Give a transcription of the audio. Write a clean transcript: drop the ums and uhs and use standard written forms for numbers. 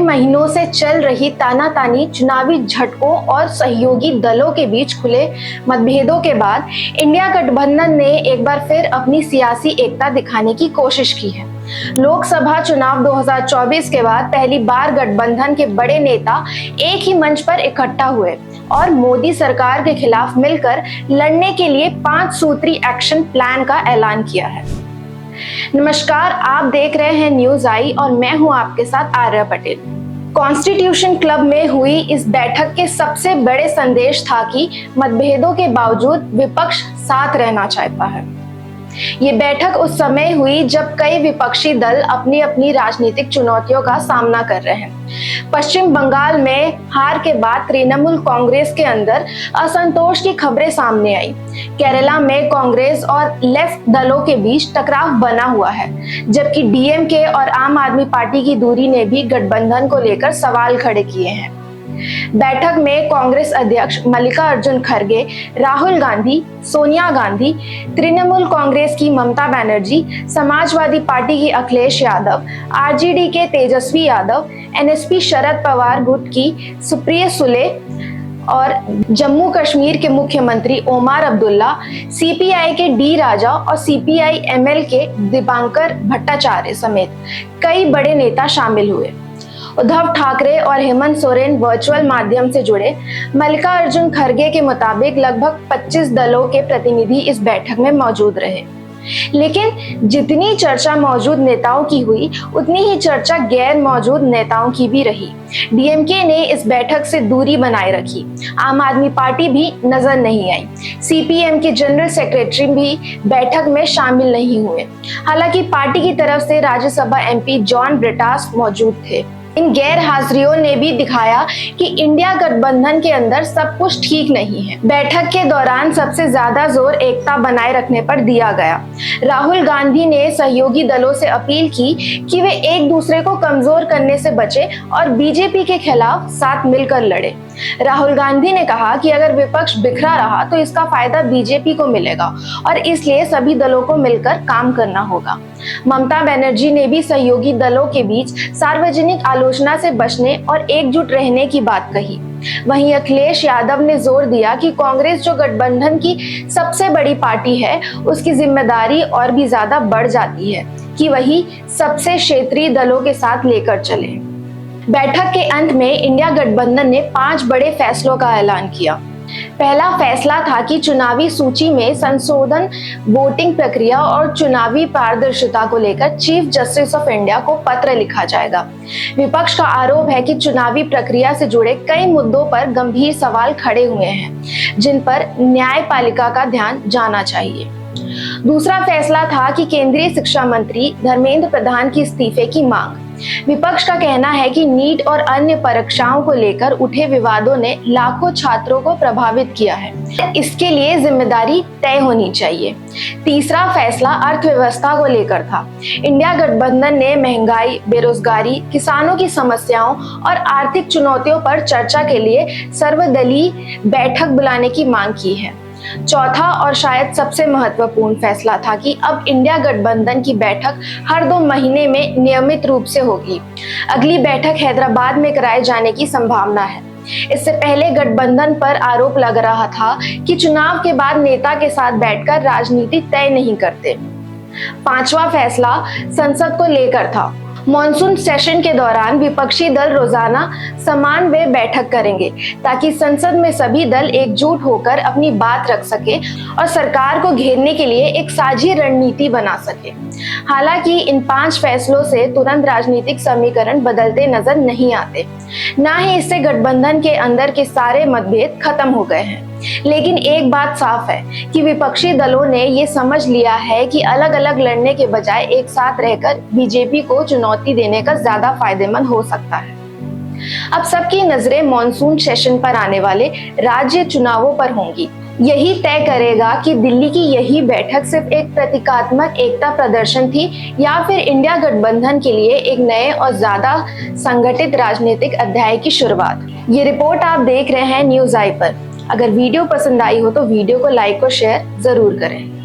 महीनों से चल रही तानातानी, चुनावी झटकों और सहयोगी दलों के बीच खुले मतभेदों के बाद इंडिया गठबंधन ने एक बार फिर अपनी सियासी एकता दिखाने की कोशिश की है। लोकसभा चुनाव 2024 के बाद पहली बार गठबंधन के बड़े नेता एक ही मंच पर इकट्ठा हुए और मोदी सरकार के खिलाफ मिलकर लड़ने के लिए 5 सूत्री एक्शन प्लान का ऐलान किया है। नमस्कार, आप देख रहे हैं न्यूज आई और मैं हूं आपके साथ आर्या पटेल। कॉन्स्टिट्यूशन क्लब में हुई इस बैठक के सबसे बड़े संदेश था कि मतभेदों के बावजूद विपक्ष साथ रहना चाहता है। ये बैठक उस समय हुई जब कई विपक्षी दल अपनी अपनी राजनीतिक चुनौतियों का सामना कर रहे हैं। पश्चिम बंगाल में हार के बाद तृणमूल कांग्रेस के अंदर असंतोष की खबरें सामने आई। केरला में कांग्रेस और लेफ्ट दलों के बीच टकराव बना हुआ है, जबकि डीएमके और आम आदमी पार्टी की दूरी ने भी गठबंधन को लेकर सवाल खड़े किए हैं। बैठक में कांग्रेस अध्यक्ष मल्लिकार्जुन खड़गे, राहुल गांधी, सोनिया गांधी, तृणमूल कांग्रेस की ममता बनर्जी, समाजवादी पार्टी के अखिलेश यादव, आरजेडी के तेजस्वी यादव, एनएसपी शरद पवार गुट की सुप्रिया सुले और जम्मू कश्मीर के मुख्यमंत्री ओमर अब्दुल्ला, सीपीआई के डी राजा और सीपीआई एमएल के दीपांकर भट्टाचार्य समेत कई बड़े नेता शामिल हुए। उद्धव ठाकरे और हेमंत सोरेन वर्चुअल माध्यम से जुड़े। मल्लिकार्जुन खड़गे के मुताबिक लगभग 25 दलों के प्रतिनिधि इस बैठक में मौजूद रहे, लेकिन जितनी चर्चा मौजूद नेताओं की हुई, उतनी ही चर्चा गैर मौजूद नेताओं की भी रही। डीएमके ने इस बैठक से दूरी बनाए रखी। आम आदमी पार्टी भी नजर नहीं आई। सीपीएम के जनरल सेक्रेटरी भी बैठक में शामिल नहीं हुए। हालांकि पार्टी की तरफ से राज्यसभा एमपी जॉन ब्रिटास मौजूद थे। इन गैर हाजिरियों ने भी दिखाया कि इंडिया गठबंधन के अंदर सब कुछ ठीक नहीं है। बैठक के दौरान सबसे ज्यादा जोर एकता बनाए रखने पर दिया गया। राहुल गांधी ने सहयोगी दलों से अपील की कि वे एक दूसरे को कमजोर करने से बचे और बीजेपी के खिलाफ साथ मिलकर लड़े। राहुल गांधी ने कहा कि अगर विपक्ष बिखरा रहा तो इसका फायदा बीजेपी को मिलेगा और इसलिए सभी दलों को मिलकर काम करना होगा। ममता बनर्जी ने भी सहयोगी दलों के बीच सार्वजनिक आलोचना से बचने और एकजुट रहने की बात कही। वहीं अखिलेश यादव ने जोर दिया कि कांग्रेस जो गठबंधन की सबसे बड़ी पार्टी है, उसकी जिम्मेदारी और भी ज्यादा बढ़ जाती है कि वही सबसे क्षेत्रीय दलों के साथ लेकर चले। बैठक के अंत में इंडिया गठबंधन ने 5 बड़े फैसलों का ऐलान किया। पहला फैसला था कि चुनावी सूची में संशोधन, वोटिंग प्रक्रिया और चुनावी पारदर्शिता को लेकर चीफ जस्टिस ऑफ इंडिया को पत्र लिखा जाएगा। विपक्ष का आरोप है कि चुनावी प्रक्रिया से जुड़े कई मुद्दों पर गंभीर सवाल खड़े हुए हैं, जिन पर न्यायपालिका का ध्यान जाना चाहिए। दूसरा फैसला था कि केंद्रीय शिक्षा मंत्री धर्मेंद्र प्रधान की इस्तीफे की मांग। विपक्ष का कहना है कि नीट और अन्य परीक्षाओं को लेकर उठे विवादों ने लाखों छात्रों को प्रभावित किया है। इसके लिए जिम्मेदारी तय होनी चाहिए। तीसरा फैसला अर्थव्यवस्था को लेकर था। इंडिया गठबंधन ने महंगाई, बेरोजगारी, किसानों की समस्याओं और आर्थिक चुनौतियों पर चर्चा के लिए सर्वदलीय बैठक बुलाने की मांग की है। चौथा और शायद सबसे महत्वपूर्ण फैसला था कि अब इंडिया गठबंधन की बैठक हर 2 महीने में नियमित रूप से होगी। अगली बैठक हैदराबाद में कराए जाने की संभावना है। इससे पहले गठबंधन पर आरोप लग रहा था कि चुनाव के बाद नेता के साथ बैठकर राजनीति तय नहीं करते। 5वां फैसला संसद को लेकर था। मॉनसून सेशन के दौरान विपक्षी दल रोजाना समान वे बैठक करेंगे ताकि संसद में सभी दल एकजुट होकर अपनी बात रख सके और सरकार को घेरने के लिए एक साझी रणनीति बना सके। हालांकि इन 5 फैसलों से तुरंत राजनीतिक समीकरण बदलते नजर नहीं आते, ना ही इससे गठबंधन के अंदर के सारे मतभेद खत्म हो गए हैं। लेकिन एक बात साफ है कि विपक्षी दलों ने ये समझ लिया है कि अलग अलग लड़ने के बजाय एक साथ रहकर बीजेपी को चुनौती देने का ज्यादा फायदेमंद हो सकता है। अब सबकी नजरें मॉनसून सेशन पर आने वाले राज्य चुनावों पर होंगी। यही तय करेगा कि दिल्ली की यही बैठक सिर्फ एक प्रतीकात्मक एकता प्रदर्शन थी या फिर इंडिया गठबंधन के लिए एक नए और ज्यादा संगठित राजनीतिक अध्याय की शुरुआत। ये रिपोर्ट आप देख रहे हैं न्यूज आई पर। अगर वीडियो पसंद आई हो तो वीडियो को लाइक और शेयर जरूर करें।